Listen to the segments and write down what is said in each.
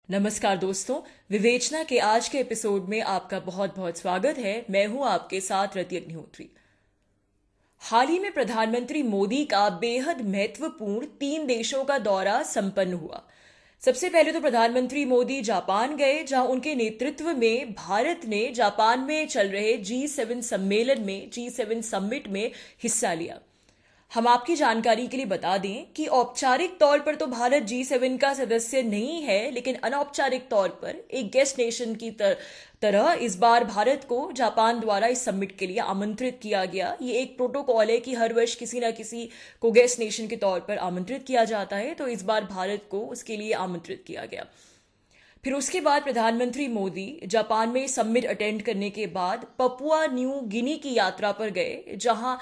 नमस्कार दोस्तों, विवेचना के आज के एपिसोड में आपका बहुत बहुत स्वागत है। मैं हूं आपके साथ रति अग्निहोत्री। हाल ही में प्रधानमंत्री मोदी का बेहद महत्वपूर्ण 3 देशों का दौरा संपन्न हुआ। सबसे पहले तो प्रधानमंत्री मोदी जापान गए, जहां उनके नेतृत्व में भारत ने जापान में चल रहे G7 सम्मेलन में G7 समिट में हिस्सा लिया। हम आपकी जानकारी के लिए बता दें कि औपचारिक तौर पर तो भारत G7 का सदस्य नहीं है, लेकिन अनौपचारिक तौर पर एक गेस्ट नेशन की तरह इस बार भारत को जापान द्वारा इस समिट के लिए आमंत्रित किया गया। ये एक प्रोटोकॉल है कि हर वर्ष किसी न किसी को गेस्ट नेशन के तौर पर आमंत्रित किया जाता है, तो इस बार भारत को उसके लिए आमंत्रित किया गया। फिर उसके बाद प्रधानमंत्री मोदी जापान में समिट अटेंड करने के बाद पपुआ न्यू गिनी की यात्रा पर गए, जहां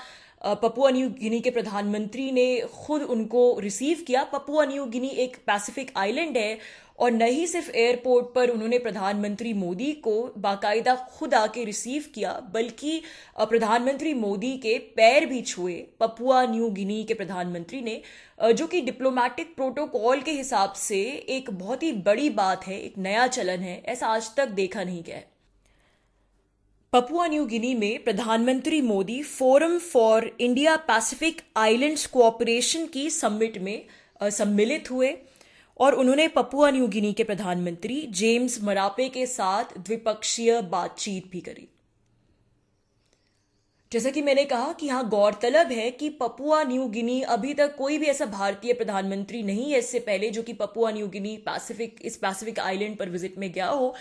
पपुआ न्यू गिनी के प्रधानमंत्री ने खुद उनको रिसीव किया। पपुआ न्यू गिनी एक पैसिफिक आइलैंड है और न ही सिर्फ एयरपोर्ट पर उन्होंने प्रधानमंत्री मोदी को बाकायदा खुद आके रिसीव किया, बल्कि प्रधानमंत्री मोदी के पैर भी छुए पपुआ न्यू गिनी के प्रधानमंत्री ने, जो कि डिप्लोमेटिक प्रोटोकॉल के हिसाब से एक बहुत ही बड़ी बात है, एक नया चलन है, ऐसा आज तक देखा नहीं गया है। पपुआ न्यू गिनी में प्रधानमंत्री Modi forum for India Pacific islands cooperation की समिट में सम्मिलित हुए और उन्होंने पपुआ न्यू गिनी के प्रधानमंत्री जेम्स मरापे के साथ द्विपक्षीय बातचीत भी करी। जैसा कि मैंने कहा कि यहाँ गौरतलब है कि पपुआ न्यू गिनी अभी तक कोई भी ऐसा भारतीय प्रधानमंत्री नहीं है इससे पहले जो कि पपुआ न्यू गिनी इस पैसिफिक आइलैंड पर विजिट में गया हो।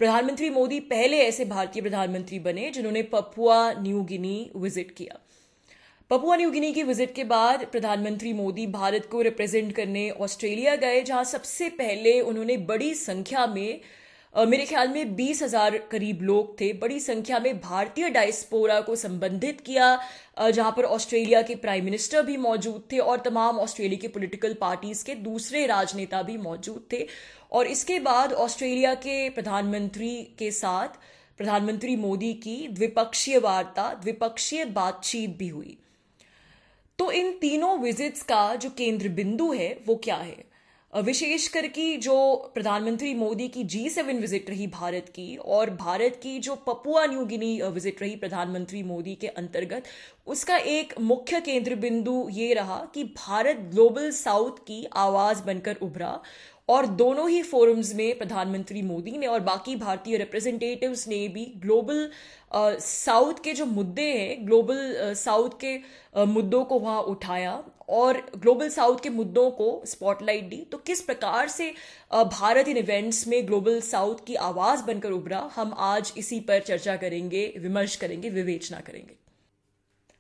प्रधानमंत्री मोदी पहले ऐसे भारतीय प्रधानमंत्री बने जिन्होंने पपुआ न्यू गिनी विजिट किया। पपुआ न्यू गिनी की विजिट के बाद प्रधानमंत्री मोदी भारत को रिप्रेजेंट करने ऑस्ट्रेलिया गए, जहां सबसे पहले उन्होंने बड़ी संख्या में मेरे ख्याल में 20,000 करीब लोग थे, बड़ी संख्या में भारतीय डायस्पोरा को संबंधित किया, जहां पर ऑस्ट्रेलिया के प्राइम मिनिस्टर भी मौजूद थे और तमाम ऑस्ट्रेलिया के पॉलिटिकल पार्टीज के दूसरे राजनेता भी मौजूद थे। और इसके बाद ऑस्ट्रेलिया के प्रधानमंत्री के साथ प्रधानमंत्री मोदी की द्विपक्षीय वार्ता, द्विपक्षीय बातचीत भी हुई। तो इन तीनों विजिट्स का जो केंद्र बिंदु है वो क्या है? विशेषकर कि जो प्रधानमंत्री मोदी की G7 विजिट रही भारत की, और भारत की जो पपुआ न्यू गिनी विजिट रही प्रधानमंत्री मोदी के अंतर्गत, उसका एक मुख्य केंद्र बिंदु ये रहा कि भारत ग्लोबल साउथ की आवाज बनकर उभरा और दोनों ही फोरम्स में प्रधानमंत्री मोदी ने और बाकी भारतीय रिप्रेजेंटेटिव्स ने भी ग्लोबल साउथ के जो मुद्दे हैं, ग्लोबल साउथ के मुद्दों को वहां उठाया और ग्लोबल साउथ के मुद्दों को स्पॉटलाइट दी। तो किस प्रकार से भारत इन इवेंट्स में ग्लोबल साउथ की आवाज बनकर उभरा, हम आज इसी पर चर्चा करेंगे, विमर्श करेंगे, विवेचना करेंगे।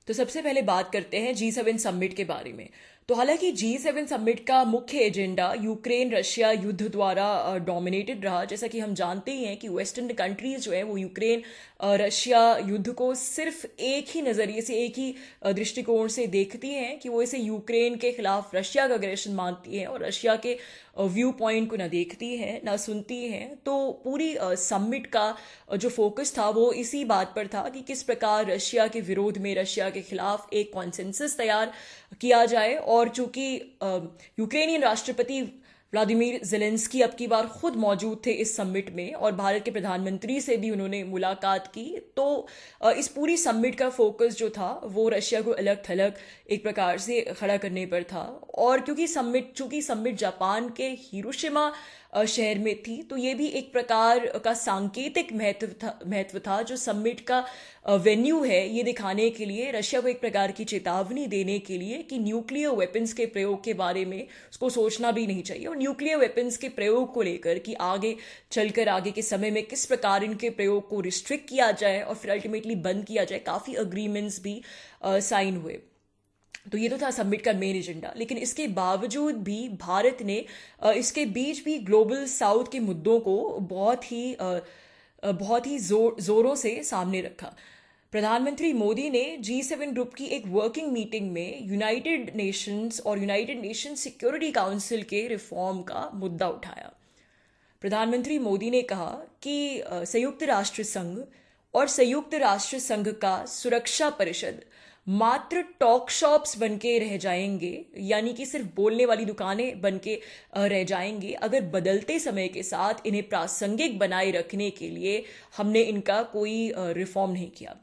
तो सबसे पहले बात करते हैं G7 समिट के बारे में। तो हालांकि G7 समिट का मुख्य एजेंडा यूक्रेन रशिया युद्ध द्वारा डोमिनेटेड रहा। जैसा कि हम जानते ही हैं कि वेस्टर्न कंट्रीज जो है वो यूक्रेन रशिया युद्ध को सिर्फ एक ही नज़रिए से, एक ही दृष्टिकोण से देखती हैं कि वो इसे यूक्रेन के खिलाफ रशिया का अग्रेशन मानती हैं और रशिया के व्यू पॉइंट को ना देखती हैं ना सुनती हैं। तो पूरी समिट का जो फोकस था वो इसी बात पर था कि किस प्रकार रशिया के विरोध में, रशिया के खिलाफ एक कॉन्सेंसस तैयार किया जाए। और चूंकि यूक्रेनियन राष्ट्रपति व्लादिमीर ज़ेलेंस्की अब की बार खुद मौजूद थे इस समिट में और भारत के प्रधानमंत्री से भी उन्होंने मुलाकात की, तो इस पूरी समिट का फोकस जो था वो रशिया को अलग थलग एक प्रकार से खड़ा करने पर था। और चूंकि समिट जापान के हिरोशिमा शहर में थी, तो ये भी एक प्रकार का सांकेतिक महत्व था जो समिट का वेन्यू है, ये दिखाने के लिए, रशिया को एक प्रकार की चेतावनी देने के लिए कि न्यूक्लियर वेपन्स के प्रयोग के बारे में उसको सोचना भी नहीं चाहिए और न्यूक्लियर वेपन्स के प्रयोग को लेकर कि आगे चलकर, आगे के समय में किस प्रकार इनके प्रयोग को रिस्ट्रिक्ट किया जाए और फिर अल्टीमेटली बंद किया जाए। काफ़ी अग्रीमेंट्स भी साइन हुए। तो ये तो था समिट का मेन एजेंडा। लेकिन इसके बावजूद भी भारत ने इसके बीच भी ग्लोबल साउथ के मुद्दों को बहुत ही जोरों से सामने रखा। प्रधानमंत्री मोदी ने G7 ग्रुप की एक वर्किंग मीटिंग में यूनाइटेड नेशंस और यूनाइटेड नेशंस सिक्योरिटी काउंसिल के रिफॉर्म का मुद्दा उठाया। प्रधानमंत्री मोदी ने कहा कि संयुक्त राष्ट्र संघ और संयुक्त राष्ट्र संघ का सुरक्षा परिषद मात्र टॉक शॉप्स बन के रह जाएंगे, यानी कि सिर्फ बोलने वाली दुकानें बन के रह जाएंगे, अगर बदलते समय के साथ इन्हें प्रासंगिक बनाए रखने के लिए हमने इनका कोई रिफॉर्म नहीं किया।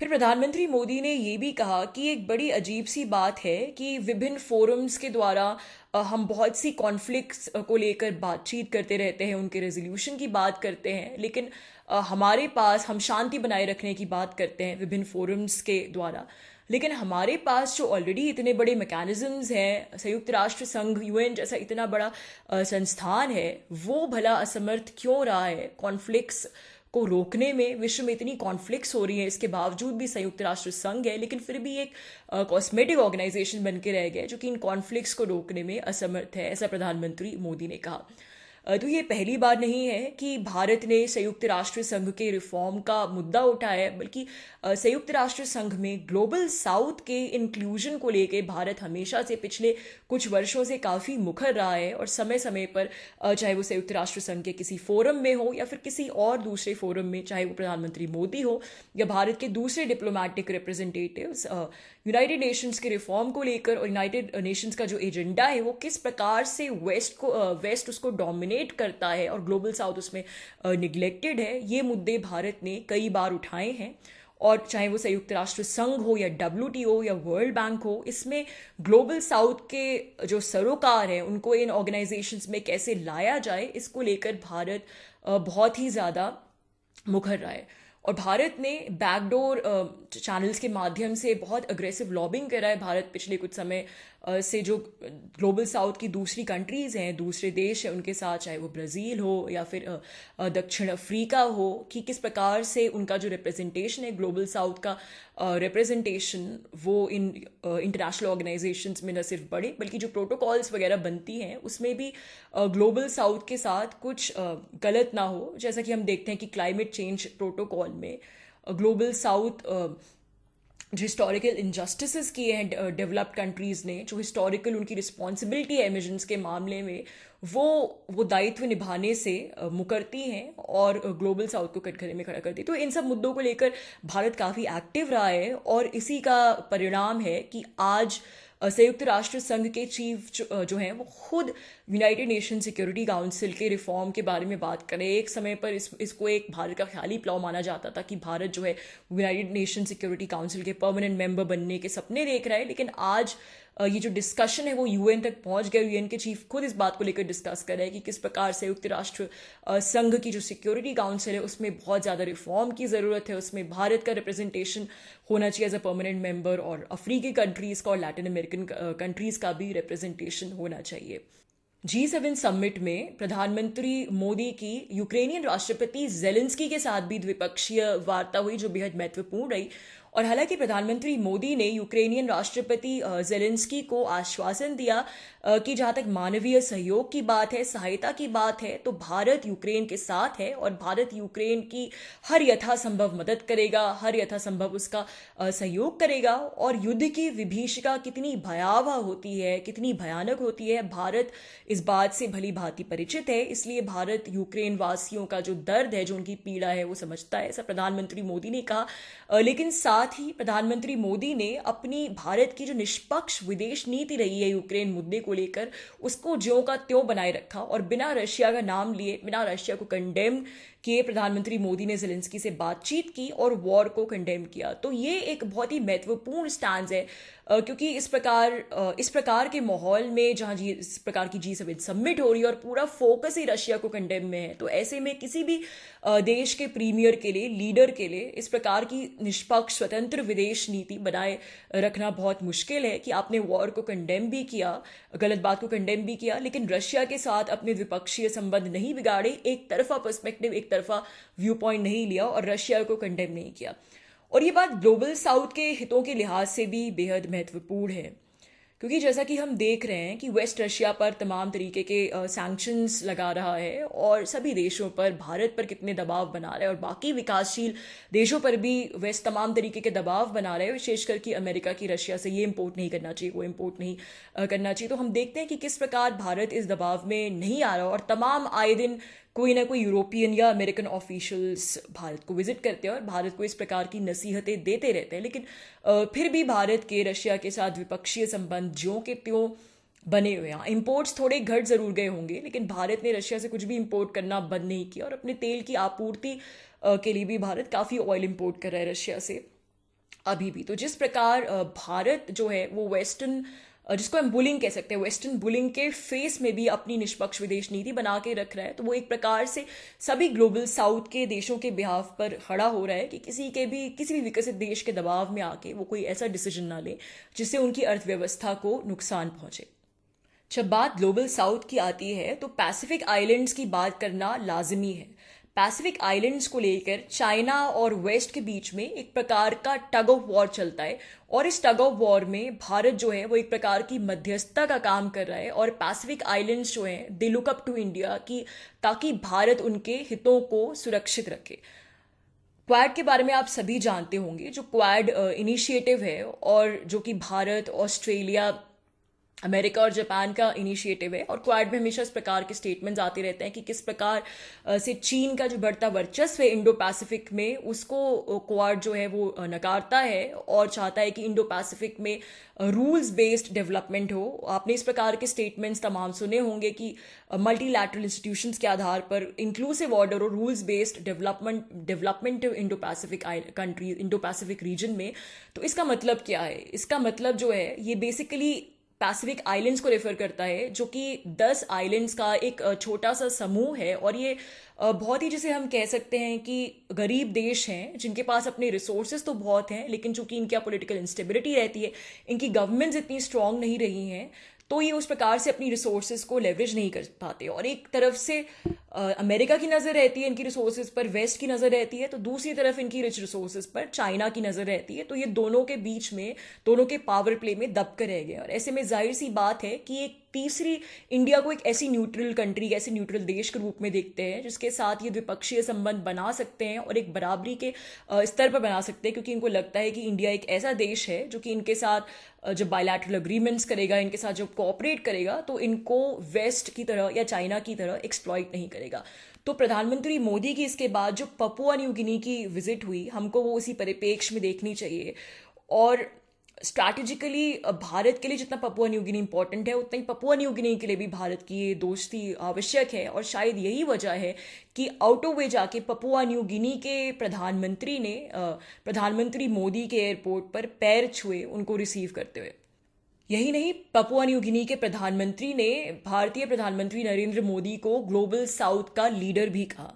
फिर प्रधानमंत्री मोदी ने ये भी कहा कि एक बड़ी अजीब सी बात है कि विभिन्न फोरम्स के द्वारा हम बहुत सी कॉन्फ्लिक्ट्स को लेकर बातचीत करते रहते हैं, उनके रेजोल्यूशन की बात करते हैं, लेकिन हमारे पास हम शांति बनाए रखने की बात करते हैं विभिन्न फोरम्स के द्वारा, लेकिन हमारे पास जो ऑलरेडी इतने बड़े मैकेनिज्म्स हैं, संयुक्त राष्ट्र संघ यूएन जैसा इतना बड़ा संस्थान है, वो भला असमर्थ क्यों रहा है कॉन्फ्लिक्ट्स को रोकने में। विश्व में इतनी कॉन्फ्लिक्ट्स हो रही हैं, इसके बावजूद भी संयुक्त राष्ट्र संघ है, लेकिन फिर भी एक कॉस्मेटिक ऑर्गेनाइजेशन बन के रह गया जो कि इन कॉन्फ्लिक्ट्स को रोकने में असमर्थ है, ऐसा प्रधानमंत्री मोदी ने कहा। तो ये पहली बार नहीं है कि भारत ने संयुक्त राष्ट्र संघ के रिफॉर्म का मुद्दा उठाया है, बल्कि संयुक्त राष्ट्र संघ में ग्लोबल साउथ के इंक्लूजन को लेकर भारत हमेशा से पिछले कुछ वर्षों से काफ़ी मुखर रहा है, और समय समय पर चाहे वो संयुक्त राष्ट्र संघ के किसी फोरम में हो या फिर किसी और दूसरे फोरम में, चाहे वो प्रधानमंत्री मोदी हो या भारत के दूसरे डिप्लोमेटिक रिप्रेजेंटेटिव्स, यूनाइटेड नेशंस के रिफॉर्म को लेकर और यूनाइटेड नेशंस का जो एजेंडा है वो किस प्रकार से वेस्ट उसको डोमिनेट करता है और ग्लोबल साउथ उसमें निग्लेक्टेड है, ये मुद्दे भारत ने कई बार उठाए हैं। और चाहे वो संयुक्त राष्ट्र संघ हो या WTO या वर्ल्ड बैंक हो, इसमें ग्लोबल साउथ के जो सरोकार हैं उनको इन ऑर्गेनाइजेशंस में कैसे लाया जाए, इसको लेकर भारत बहुत ही ज़्यादा मुखर रहा है। और भारत ने बैकडोर चैनल्स के माध्यम से बहुत अग्रेसिव लॉबिंग करा है। भारत पिछले कुछ समय से जो ग्लोबल साउथ की दूसरी कंट्रीज़ हैं, दूसरे देश हैं, उनके साथ, चाहे वो ब्राज़ील हो या फिर दक्षिण अफ्रीका हो, कि किस प्रकार से उनका जो रिप्रेजेंटेशन है ग्लोबल साउथ का रिप्रेजेंटेशन वो इन इंटरनेशनल ऑर्गेनाइजेशंस में न सिर्फ बढ़े, बल्कि जो प्रोटोकॉल्स वगैरह बनती हैं उसमें भी ग्लोबल साउथ के साथ कुछ गलत ना हो। जैसा कि हम देखते हैं कि क्लाइमेट चेंज प्रोटोकॉल में ग्लोबल साउथ जो हिस्टोरिकल इनजस्टिसेस किए हैं डेवलप्ड कंट्रीज़ ने, जो हिस्टोरिकल उनकी रिस्पॉन्सिबिलिटी है एमिशंस के मामले में, वो दायित्व निभाने से मुकरती हैं और ग्लोबल साउथ को कटघरे में खड़ा करती है। तो इन सब मुद्दों को लेकर भारत काफ़ी एक्टिव रहा है, और इसी का परिणाम है कि आज संयुक्त राष्ट्र संघ के चीफ जो हैं वो खुद यूनाइटेड नेशन सिक्योरिटी काउंसिल के रिफॉर्म के बारे में बात करें। एक समय पर इसको एक भारत का ख्याली प्लाव माना जाता था कि भारत जो है यूनाइटेड नेशन सिक्योरिटी काउंसिल के परमानेंट मेंबर बनने के सपने देख रहा है, लेकिन आज ये जो डिस्कशन है वो यूएन तक पहुंच गया। यूएन के चीफ खुद इस बात को लेकर डिस्कस कर रहे हैं कि किस प्रकार संयुक्त राष्ट्र संघ की जो सिक्योरिटी काउंसिल है उसमें बहुत ज़्यादा रिफॉर्म की ज़रूरत है, उसमें भारत का रिप्रेजेंटेशन होना चाहिए एज अ परमानेंट मेंबर, और अफ्रीकी कंट्रीज़ का और लैटिन अमेरिकन कंट्रीज़ का भी रिप्रेजेंटेशन होना चाहिए। G7 समिट में प्रधानमंत्री मोदी की यूक्रेनियन राष्ट्रपति जेलेंस्की के साथ भी द्विपक्षीय वार्ता हुई जो बेहद महत्वपूर्ण रही। और हालांकि प्रधानमंत्री मोदी ने यूक्रेनियन राष्ट्रपति जेलेंस्की को आश्वासन दिया कि जहां तक मानवीय सहयोग की बात है, सहायता की बात है, तो भारत यूक्रेन के साथ है और भारत यूक्रेन की हर यथासंभव मदद करेगा, हर यथासंभव उसका सहयोग करेगा। और युद्ध की विभीषिका कितनी भयावह होती है, कितनी भयानक होती है, भारत इस बात से भली भांति परिचित है। इसलिए भारत यूक्रेन वासियों का जो दर्द है, जो उनकी पीड़ा है, वो समझता है, ऐसा प्रधानमंत्री मोदी ने कहा। लेकिन साथ ही प्रधानमंत्री मोदी ने अपनी भारत की जो निष्पक्ष विदेश नीति रही है यूक्रेन मुद्दे को लेकर, उसको ज्यों का त्यों बनाए रखा और बिना रशिया का नाम लिए, बिना रशिया को कंडेम किए प्रधानमंत्री मोदी ने जेलेंस्की से बातचीत की और वॉर को कंडेम किया। तो ये एक बहुत ही महत्वपूर्ण स्टैंड है, क्योंकि इस प्रकार के माहौल में जहां इस प्रकार की G7 समिट हो रही है और पूरा फोकस ही रशिया को कंडेम में है, तो ऐसे में किसी भी देश के प्रीमियर के लिए, लीडर के लिए इस प्रकार की निष्पक्ष स्वतंत्र विदेश नीति बनाए रखना बहुत मुश्किल है कि आपने वॉर को कंडेम भी किया, गलत बात को कंडेम भी किया, लेकिन रशिया के साथ अपने द्विपक्षीय संबंध नहीं बिगाड़े, एक तरफा पर्सपेक्टिव, एक तरफा व्यू पॉइंट नहीं लिया और रशिया को कंडेम नहीं किया। और ये बात ग्लोबल साउथ के हितों के लिहाज से भी बेहद महत्वपूर्ण है, क्योंकि जैसा कि हम देख रहे हैं कि वेस्ट रशिया पर तमाम तरीके के सैंक्शंस लगा रहा है और सभी देशों पर, भारत पर कितने दबाव बना रहा है और बाकी विकासशील देशों पर भी वेस्ट तमाम तरीके के दबाव बना रहे हैं, विशेषकर कि अमेरिका की रशिया से ये इम्पोर्ट नहीं करना चाहिए, वो इम्पोर्ट नहीं करना चाहिए। तो हम देखते हैं कि किस प्रकार भारत इस दबाव में नहीं आ रहा और तमाम आए दिन कोई ना कोई यूरोपियन या अमेरिकन ऑफिशियल्स भारत को विजिट करते हैं और भारत को इस प्रकार की नसीहतें देते रहते हैं। लेकिन फिर भी भारत के रशिया के साथ द्विपक्षीय संबंध ज्यों के त्यों बने हुए हैं। इंपोर्ट्स थोड़े घट जरूर गए होंगे, लेकिन भारत ने रशिया से कुछ भी इंपोर्ट करना बंद नहीं किया और अपने तेल की आपूर्ति के लिए भी भारत काफ़ी ऑयल इंपोर्ट कर रहा है रशिया से अभी भी। तो जिस प्रकार भारत जो है वो वेस्टर्न, जिसको हम बुलिंग कह सकते हैं, वेस्टर्न बुलिंग के फेस में भी अपनी निष्पक्ष विदेश नीति बना के रख रहा है, तो वो एक प्रकार से सभी ग्लोबल साउथ के देशों के बिहाफ पर खड़ा हो रहा है कि किसी भी विकसित देश के दबाव में आके वो कोई ऐसा डिसीजन ना ले जिससे उनकी अर्थव्यवस्था को नुकसान पहुंचे। जब बात ग्लोबल साउथ की आती है तो पैसिफिक आइलैंड्स की बात करना लाजमी है। पैसिफिक आइलैंड्स को लेकर चाइना और वेस्ट के बीच में एक प्रकार का टग ऑफ वॉर चलता है और इस टग ऑफ वॉर में भारत जो है वो एक प्रकार की मध्यस्थता का काम कर रहा है और पैसिफिक आइलैंड्स जो हैं they look up to India की, ताकि भारत उनके हितों को सुरक्षित रखे। क्वाड के बारे में आप सभी जानते होंगे, जो क्वाड इनिशिएटिव है और जो कि भारत, ऑस्ट्रेलिया, अमेरिका और जापान का इनिशिएटिव है। और क्वाड में हमेशा इस प्रकार के स्टेटमेंट्स आते रहते हैं कि किस प्रकार से चीन का जो बढ़ता वर्चस्व है इंडो पैसिफिक में, उसको क्वाड जो है वो नकारता है और चाहता है कि इंडो पैसिफिक में रूल्स बेस्ड डेवलपमेंट हो। आपने इस प्रकार के स्टेटमेंट्स तमाम सुने होंगे कि मल्टीलैटरल इंस्टीट्यूशंस के आधार पर इंक्लूसिव ऑर्डर और rules based development Indo Pacific countries, Indo Pacific region में। तो इसका मतलब क्या है? इसका मतलब जो है ये बेसिकली पैसिफिक आइलैंड्स को रेफर करता है, जो कि 10 आइलैंड्स का एक छोटा सा समूह है और ये बहुत ही, जिसे हम कह सकते हैं कि गरीब देश हैं जिनके पास अपने रिसोर्सेज तो बहुत हैं, लेकिन चूंकि इनकी पॉलिटिकल इंस्टेबिलिटी रहती है, इनकी गवर्नमेंट्स इतनी स्ट्रांग नहीं रही हैं, तो ये उस प्रकार से अपनी रिसोर्सेज को लेवरेज नहीं कर पाते। और एक तरफ से अमेरिका की नज़र रहती है इनकी रिसोर्सेज पर, वेस्ट की नज़र रहती है, तो दूसरी तरफ इनकी रिच रिसोर्सेज पर चाइना की नज़र रहती है। तो ये दोनों के बीच में, दोनों के पावर प्ले में दब कर रह गए और ऐसे में जाहिर सी बात है कि एक तीसरी इंडिया को एक ऐसी न्यूट्रल कंट्री, ऐसे न्यूट्रल देश के रूप में देखते हैं जिसके साथ ये द्विपक्षीय संबंध बना सकते हैं और एक बराबरी के स्तर पर बना सकते हैं, क्योंकि इनको लगता है कि इंडिया एक ऐसा देश है जो कि इनके साथ जब बायलैटरल अग्रीमेंट्स करेगा, इनके साथ जब कोऑपरेट करेगा, तो इनको वेस्ट की तरह या चाइना की तरह एक्सप्लॉइट नहीं करेगा। तो प्रधानमंत्री मोदी की इसके बाद जो पपुआ न्यू गिनी की विजिट हुई, हमको वो उसी परिप्रेक्ष्य में देखनी चाहिए। और स्ट्रैटेजिकली भारत के लिए जितना पपुआ न्यू गिनी इंपॉर्टेंट है, उतना ही पपुआ न्यू गिनी के लिए भी भारत की ये दोस्ती आवश्यक है। और शायद यही वजह है कि आउट ऑफ वे जाके पपुआ न्यू गिनी के प्रधानमंत्री ने प्रधानमंत्री मोदी के एयरपोर्ट पर पैर छुए उनको रिसीव करते हुए। यही नहीं, पपुआ न्यू गिनी के प्रधानमंत्री ने भारतीय प्रधानमंत्री नरेंद्र मोदी को ग्लोबल साउथ का लीडर भी कहा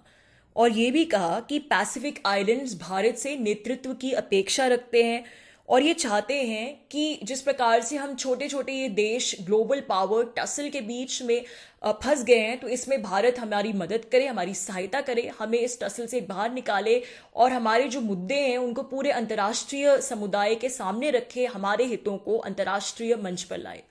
और ये भी कहा कि पैसिफिक आइलैंड्स भारत से नेतृत्व की अपेक्षा रखते हैं और ये चाहते हैं कि जिस प्रकार से हम छोटे छोटे ये देश ग्लोबल पावर टसल के बीच में फंस गए हैं, तो इसमें भारत हमारी मदद करे, हमारी सहायता करे, हमें इस टसल से बाहर निकाले और हमारे जो मुद्दे हैं उनको पूरे अंतर्राष्ट्रीय समुदाय के सामने रखे, हमारे हितों को अंतर्राष्ट्रीय मंच पर लाए।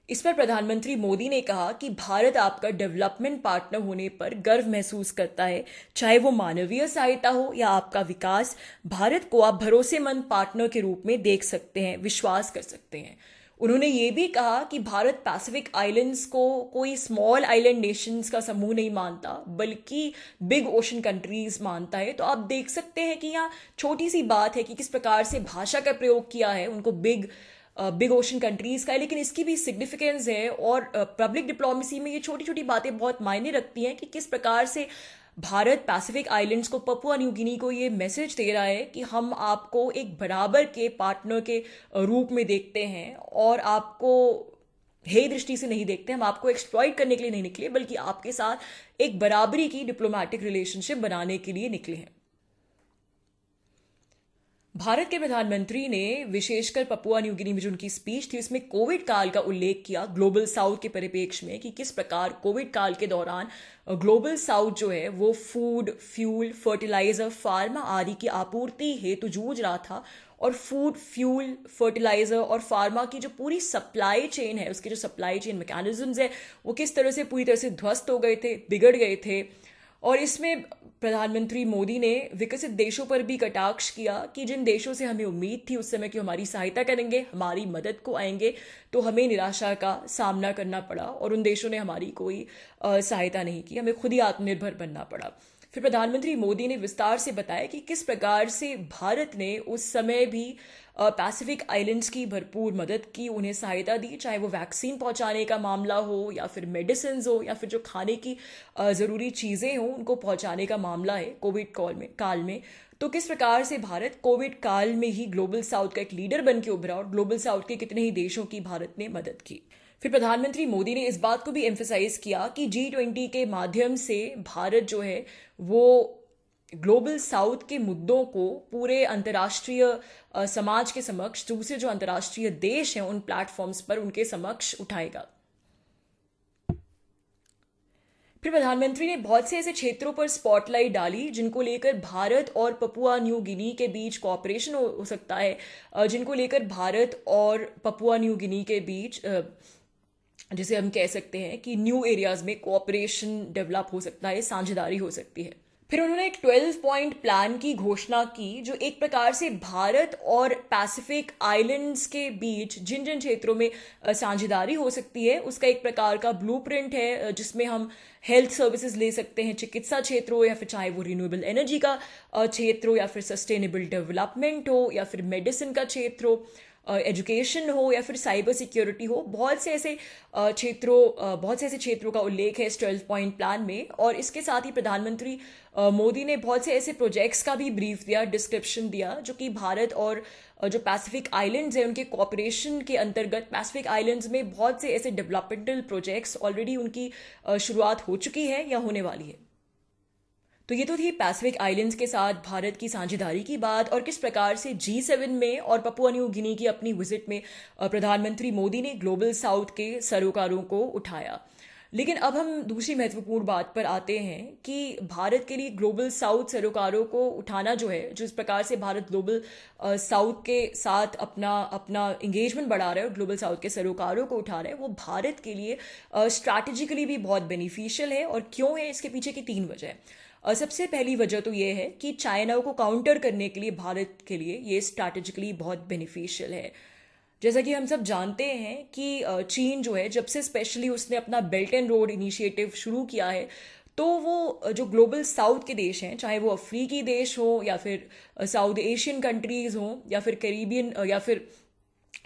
इस पर प्रधानमंत्री मोदी ने कहा कि भारत आपका डेवलपमेंट पार्टनर होने पर गर्व महसूस करता है, चाहे वो मानवीय सहायता हो या आपका विकास। भारत को आप भरोसेमंद पार्टनर के रूप में देख सकते हैं, विश्वास कर सकते हैं। उन्होंने ये भी कहा कि भारत पैसिफिक आइलैंड्स को कोई स्मॉल आइलैंड नेशंस का समूह नहीं मानता, बल्कि बिग ओशन कंट्रीज मानता है। तो आप देख सकते हैं कि यहाँ छोटी सी बात है कि किस प्रकार से भाषा का प्रयोग किया है, उनको बिग ओशन कंट्रीज का है, लेकिन इसकी भी सिग्निफिकेंस है। और पब्लिक डिप्लोमेसी में ये छोटी छोटी बातें बहुत मायने रखती हैं कि किस प्रकार से भारत पैसिफिक आइलैंड्स को, पपुआ न्यू गिनी को ये मैसेज दे रहा है कि हम आपको एक बराबर के पार्टनर के रूप में देखते हैं और आपको हे दृष्टि से नहीं देखते, हम आपको एक्सप्लॉइट करने के लिए नहीं निकले, बल्कि आपके साथ एक बराबरी की डिप्लोमेटिक रिलेशनशिप बनाने के लिए निकले हैं। भारत के प्रधानमंत्री ने विशेषकर पपुआ न्यू गिनी में जो उनकी स्पीच थी उसमें कोविड काल का उल्लेख किया ग्लोबल साउथ के परिप्रेक्ष्य में, कि किस प्रकार कोविड काल के दौरान ग्लोबल साउथ जो है वो फूड, फ्यूल, फर्टिलाइजर, फार्मा आदि की आपूर्ति हेतु जूझ रहा था और फूड, फ्यूल, फर्टिलाइजर और फार्मा की जो पूरी सप्लाई चेन है, उसके जो सप्लाई चेन मैकेनिज्म्स है, वो किस तरह से पूरी तरह से ध्वस्त हो गए थे, बिगड़ गए थे। और इसमें प्रधानमंत्री मोदी ने विकसित देशों पर भी कटाक्ष किया कि जिन देशों से हमें उम्मीद थी उस समय कि हमारी सहायता करेंगे, हमारी मदद को आएंगे, तो हमें निराशा का सामना करना पड़ा और उन देशों ने हमारी कोई सहायता नहीं की, हमें खुद ही आत्मनिर्भर बनना पड़ा। फिर प्रधानमंत्री मोदी ने विस्तार से बताया कि किस प्रकार से भारत ने उस समय भी पैसिफिक आइलैंड्स की भरपूर मदद की, उन्हें सहायता दी, चाहे वो वैक्सीन पहुंचाने का मामला हो या फिर मेडिसिन हो या फिर जो खाने की ज़रूरी चीज़ें हों उनको पहुंचाने का मामला है कोविड काल में। तो किस प्रकार से भारत कोविड काल में ही ग्लोबल साउथ का एक लीडर बन के उभरा और ग्लोबल साउथ के कितने ही देशों की भारत ने मदद की। फिर प्रधानमंत्री मोदी ने इस बात को भी एम्फेसाइज किया कि G20 के माध्यम से भारत जो है वो ग्लोबल साउथ के मुद्दों को पूरे अंतर्राष्ट्रीय समाज के समक्ष, दूसरे जो अंतर्राष्ट्रीय देश हैं उन प्लेटफॉर्म्स पर उनके समक्ष उठाएगा। फिर प्रधानमंत्री ने बहुत से ऐसे क्षेत्रों पर स्पॉटलाइट डाली जिनको लेकर भारत और पपुआ न्यू गिनी के बीच कोऑपरेशन हो सकता है, जिनको लेकर भारत और पपुआ न्यू गिनी के बीच जिसे हम कह सकते हैं कि न्यू एरियाज में कोऑपरेशन डेवलप हो सकता है, साझेदारी हो सकती है। फिर उन्होंने एक 12 पॉइंट प्लान की घोषणा की जो एक प्रकार से भारत और पैसिफिक आइलैंड्स के बीच जिन जिन क्षेत्रों में साझेदारी हो सकती है उसका एक प्रकार का ब्लूप्रिंट है, जिसमें हम हेल्थ सर्विसेज ले सकते हैं, चिकित्सा क्षेत्र हो या फिर चाहे वो रिन्यूएबल एनर्जी का क्षेत्र हो या फिर सस्टेनेबल डेवलपमेंट हो या फिर मेडिसिन का क्षेत्र हो, एजुकेशन हो या फिर साइबर सिक्योरिटी हो। बहुत से ऐसे क्षेत्रों का उल्लेख है इस 12 पॉइंट प्लान में। और इसके साथ ही प्रधानमंत्री मोदी ने बहुत से ऐसे प्रोजेक्ट्स का भी ब्रीफ दिया, डिस्क्रिप्शन दिया, जो कि भारत और जो पैसिफिक आइलैंड्स हैं उनके कोऑपरेशन के अंतर्गत पैसिफिक आइलैंड्स में बहुत से ऐसे डेवलपमेंटल प्रोजेक्ट्स ऑलरेडी उनकी शुरुआत हो चुकी है या होने वाली है। तो ये तो थी पैसिफिक आइलैंड्स के साथ भारत की साझेदारी की बात और किस प्रकार से G7 में और पपुआ न्यू गिनी की अपनी विजिट में प्रधानमंत्री मोदी ने ग्लोबल साउथ के सरोकारों को उठाया। लेकिन अब हम दूसरी महत्वपूर्ण बात पर आते हैं कि भारत के लिए ग्लोबल साउथ सरोकारों को उठाना जो है, जिस प्रकार से भारत ग्लोबल साउथ के साथ अपना एंगेजमेंट बढ़ा रहा है और ग्लोबल साउथ के सरोकारों को उठा रहा है, वो भारत के लिए स्ट्रैटेजिकली भी बहुत बेनिफिशियल है। और क्यों है, इसके पीछे की 3 वजह है। सबसे पहली वजह तो ये है कि चाइना को काउंटर करने के लिए भारत के लिए ये स्ट्रैटेजिकली बहुत बेनिफिशियल है। जैसा कि हम सब जानते हैं कि चीन जो है, जब से स्पेशली उसने अपना बेल्ट एंड रोड इनिशिएटिव शुरू किया है, तो वो जो ग्लोबल साउथ के देश हैं, चाहे वो अफ्रीकी देश हो या फिर साउथ एशियन कंट्रीज हो या फिर कैरिबियन या फिर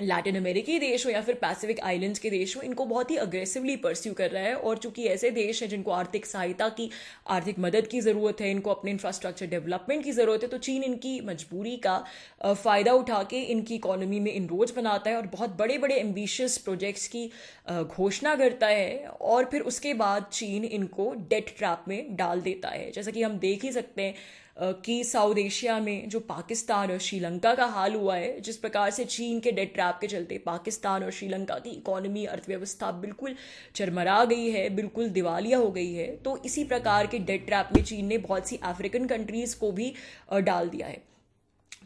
लैटिन अमेरिकी देश हो या फिर पैसिफिक आइलैंड्स के देश हो, इनको बहुत ही अग्रेसिवली परस्यू कर रहा है। और चूंकि ऐसे देश हैं जिनको आर्थिक सहायता की, आर्थिक मदद की ज़रूरत है, इनको अपने इंफ्रास्ट्रक्चर डेवलपमेंट की ज़रूरत है, तो चीन इनकी मजबूरी का फ़ायदा उठा के इनकी इकोनॉमी में इनरोज बनाता है और बहुत बड़े बड़े एम्बिशियस प्रोजेक्ट्स की घोषणा करता है और फिर उसके बाद चीन इनको डेट ट्रैप में डाल देता है। जैसा कि हम देख ही सकते हैं कि साउथ एशिया में जो पाकिस्तान और श्रीलंका का हाल हुआ है, जिस प्रकार से चीन के डेट ट्रैप के चलते पाकिस्तान और श्रीलंका की इकोनॉमी, अर्थव्यवस्था बिल्कुल चरमरा गई है, बिल्कुल दिवालिया हो गई है। तो इसी प्रकार के डेट ट्रैप में चीन ने बहुत सी अफ्रीकन कंट्रीज को भी डाल दिया है।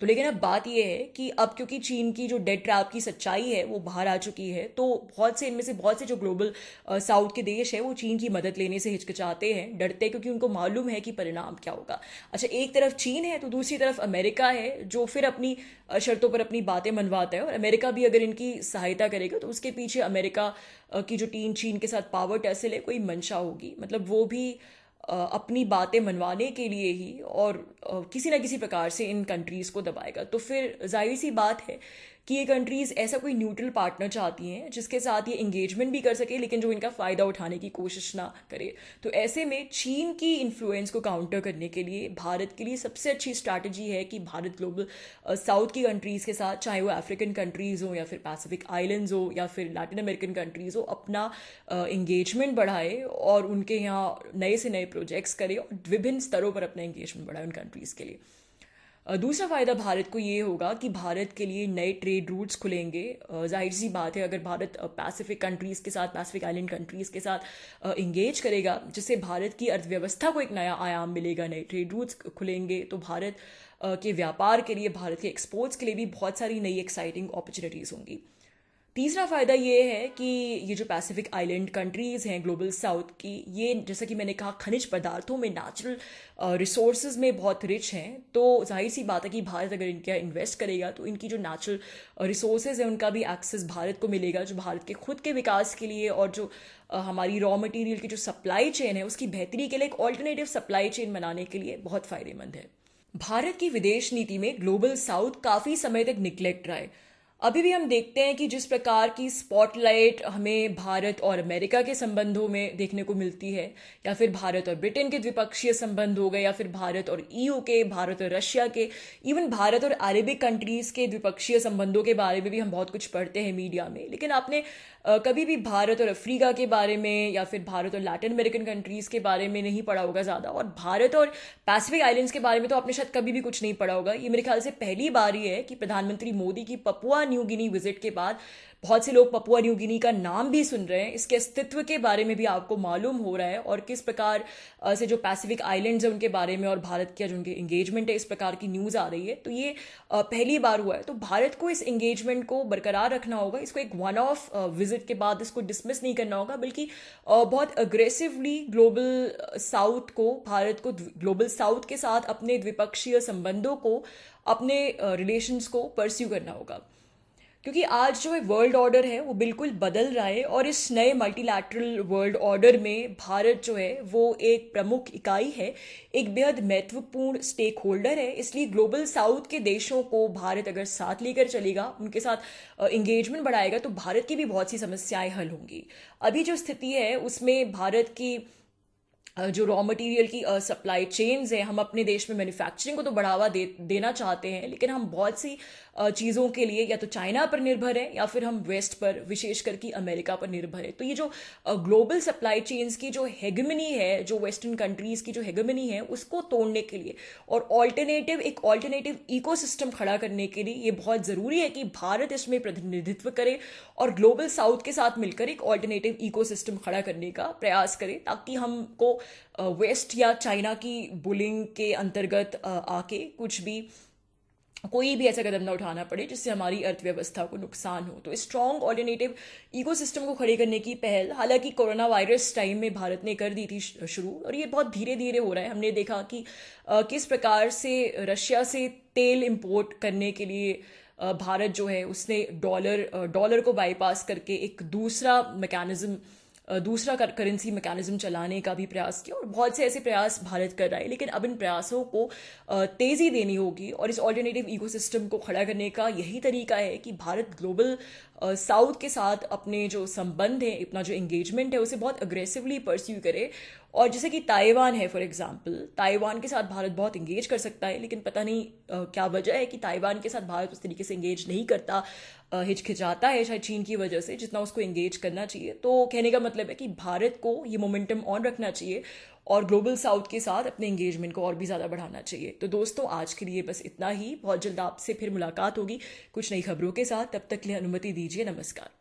तो लेकिन अब बात यह है कि अब क्योंकि चीन की जो डेट ट्रैप की सच्चाई है वो बाहर आ चुकी है, तो इनमें से बहुत से जो ग्लोबल साउथ के देश है वो चीन की मदद लेने से हिचकिचाते हैं, डरते हैं, क्योंकि उनको मालूम है कि परिणाम क्या होगा। अच्छा, एक तरफ चीन है तो दूसरी तरफ अमेरिका है, जो फिर अपनी शर्तों पर अपनी बातें मनवाता है। और अमेरिका भी अगर इनकी सहायता करेगा तो उसके पीछे अमेरिका की जो चीन के साथ पावर टसल है, कोई मंशा होगी। मतलब वो भी अपनी बातें मनवाने के लिए ही और किसी ना किसी प्रकार से इन कंट्रीज़ को दबाएगा। तो फिर जाहिर सी बात है कि ये कंट्रीज़ ऐसा कोई न्यूट्रल पार्टनर चाहती हैं जिसके साथ ये इंगेजमेंट भी कर सके लेकिन जो इनका फ़ायदा उठाने की कोशिश ना करे। तो ऐसे में चीन की इन्फ्लुएंस को काउंटर करने के लिए भारत के लिए सबसे अच्छी स्ट्रैटेजी है कि भारत ग्लोबल साउथ की कंट्रीज़ के साथ, चाहे वो अफ्रीकन कंट्रीज़ हो या फिर पैसिफिक आइलैंड्स हो या फिर लैटिन अमेरिकन कंट्रीज़ हो, अपना इंगेजमेंट बढ़ाए और उनके यहाँ नए से नए प्रोजेक्ट्स करे और विभिन्न स्तरों पर अपना इंगेजमेंट बढ़ाए उन कंट्रीज़ के लिए। दूसरा फ़ायदा भारत को ये होगा कि भारत के लिए नए ट्रेड रूट्स खुलेंगे। जाहिर सी बात है, अगर भारत पैसिफिक कंट्रीज़ के साथ, पैसिफिक आइलैंड कंट्रीज़ के साथ इंगेज करेगा, जिससे भारत की अर्थव्यवस्था को एक नया आयाम मिलेगा, नए ट्रेड रूट्स खुलेंगे, तो भारत के व्यापार के लिए, भारत के एक्सपोर्ट्स के लिए भी बहुत सारी नई एक्साइटिंग अपॉर्चुनिटीज़ होंगी। तीसरा फ़ायदा ये है कि ये जो पैसिफिक आइलैंड कंट्रीज़ हैं ग्लोबल साउथ की, ये जैसा कि मैंने कहा खनिज पदार्थों में, नेचुरल रिसोर्सेज में बहुत रिच हैं। तो जाहिर सी बात है कि भारत अगर इनका इन्वेस्ट करेगा तो इनकी जो नेचुरल रिसोर्सेज हैं उनका भी एक्सेस भारत को मिलेगा, जो भारत के खुद के विकास के लिए और जो हमारी रॉ मटेरियल की जो सप्लाई चेन है उसकी बेहतरी के लिए एक ऑल्टरनेटिव सप्लाई चेन बनाने के लिए बहुत फ़ायदेमंद है। भारत की विदेश नीति में ग्लोबल साउथ काफ़ी समय तक निग्लेक्ट रहा है। अभी भी हम देखते हैं कि जिस प्रकार की स्पॉटलाइट हमें भारत और अमेरिका के संबंधों में देखने को मिलती है, या फिर भारत और ब्रिटेन के द्विपक्षीय संबंध हो गए, या फिर भारत और ईयू के, भारत और रशिया के, इवन भारत और अरेबिक कंट्रीज़ के द्विपक्षीय संबंधों के बारे में भी हम बहुत कुछ पढ़ते हैं मीडिया में। लेकिन आपने कभी भी भारत और अफ्रीका के बारे में या फिर भारत और लैटिन अमेरिकन कंट्रीज़ के बारे में नहीं पढ़ा होगा ज़्यादा, और भारत और पैसिफिक आइलैंड्स के बारे में तो आपने शायद कभी भी कुछ नहीं पढ़ा होगा। ये मेरे ख्याल से पहली बार ही है कि प्रधानमंत्री मोदी की पपुआ न्यू गिनी विजिट के बाद बहुत से लोग पपुआ न्यू गिनी का नाम भी सुन रहे हैं, इसके अस्तित्व के बारे में भी आपको मालूम हो रहा है, और किस प्रकार से जो पैसिफिक आइलैंड्स हैं उनके बारे में और भारत का जो उनके एंगेजमेंट है, इस प्रकार की न्यूज़ आ रही है। तो ये पहली बार हुआ है। तो भारत को इस एंगेजमेंट को बरकरार रखना होगा, इसको एक वन ऑफ विजिट के बाद इसको डिसमिस नहीं करना होगा, बल्कि बहुत अग्रेसिवली ग्लोबल साउथ को, भारत को ग्लोबल साउथ के साथ अपने द्विपक्षीय संबंधों को, अपने रिलेशंस को परस्यू करना होगा। क्योंकि आज जो वर्ल्ड ऑर्डर है वो बिल्कुल बदल रहा है, और इस नए मल्टीलैटरल वर्ल्ड ऑर्डर में भारत जो है वो एक प्रमुख इकाई है, एक बेहद महत्वपूर्ण स्टेक होल्डर है। इसलिए ग्लोबल साउथ के देशों को भारत अगर साथ लेकर चलेगा, उनके साथ इंगेजमेंट बढ़ाएगा, तो भारत की भी बहुत सी समस्याएं हल होंगी। अभी जो स्थिति है उसमें भारत की जो रॉ मटेरियल की सप्लाई चेन्स हैं, हम अपने देश में मैन्युफैक्चरिंग को तो बढ़ावा देना चाहते हैं, लेकिन हम बहुत सी चीज़ों के लिए या तो चाइना पर निर्भर है या फिर हम वेस्ट पर, विशेष करके अमेरिका पर निर्भर है। तो ये जो ग्लोबल सप्लाई चेन्स की जो हेगमनी है, जो वेस्टर्न कंट्रीज़ की जो हेगमनी है, उसको तोड़ने के लिए और एक ऑल्टरनेटिव इकोसिस्टम खड़ा करने के लिए ये बहुत ज़रूरी है कि भारत इसमें प्रतिनिधित्व करे और ग्लोबल साउथ के साथ मिलकर एक ऑल्टरनेटिव इकोसिस्टम खड़ा करने का प्रयास करे, ताकि हमको वेस्ट या चाइना की बुलिंग के अंतर्गत आके कोई भी ऐसा कदम ना उठाना पड़े जिससे हमारी अर्थव्यवस्था को नुकसान हो। तो स्ट्रॉन्ग ऑल्टरनेटिव इकोसिस्टम को खड़े करने की पहल हालांकि कोरोना वायरस टाइम में भारत ने कर दी थी शुरू, और ये बहुत धीरे धीरे हो रहा है। हमने देखा कि किस प्रकार से रशिया से तेल इंपोर्ट करने के लिए भारत जो है उसने डॉलर को बाईपास करके एक दूसरा करेंसी मैकेनिज्म चलाने का भी प्रयास किया, और बहुत से ऐसे प्रयास भारत कर रहा है। लेकिन अब इन प्रयासों को तेज़ी देनी होगी, और इस ऑल्टरनेटिव इकोसिस्टम को खड़ा करने का यही तरीका है कि भारत ग्लोबल साउथ के साथ अपने जो संबंध है, अपना जो एंगेजमेंट है, उसे बहुत अग्रेसिवली परस्यू करे। और जैसे कि ताइवान है फॉर एग्जांपल, ताइवान के साथ भारत बहुत इंगेज कर सकता है, लेकिन पता नहीं क्या वजह है कि ताइवान के साथ भारत उस तरीके से इंगेज नहीं करता, हिचकिचाता है, शायद चीन की वजह से, जितना उसको इंगेज करना चाहिए। तो कहने का मतलब है कि भारत को ये मोमेंटम ऑन रखना चाहिए और ग्लोबल साउथ के साथ अपने एंगेजमेंट को और भी ज़्यादा बढ़ाना चाहिए। तो दोस्तों, आज के लिए बस इतना ही। बहुत जल्द आपसे फिर मुलाकात होगी कुछ नई खबरों के साथ। तब तक के लिए अनुमति दीजिए। नमस्कार।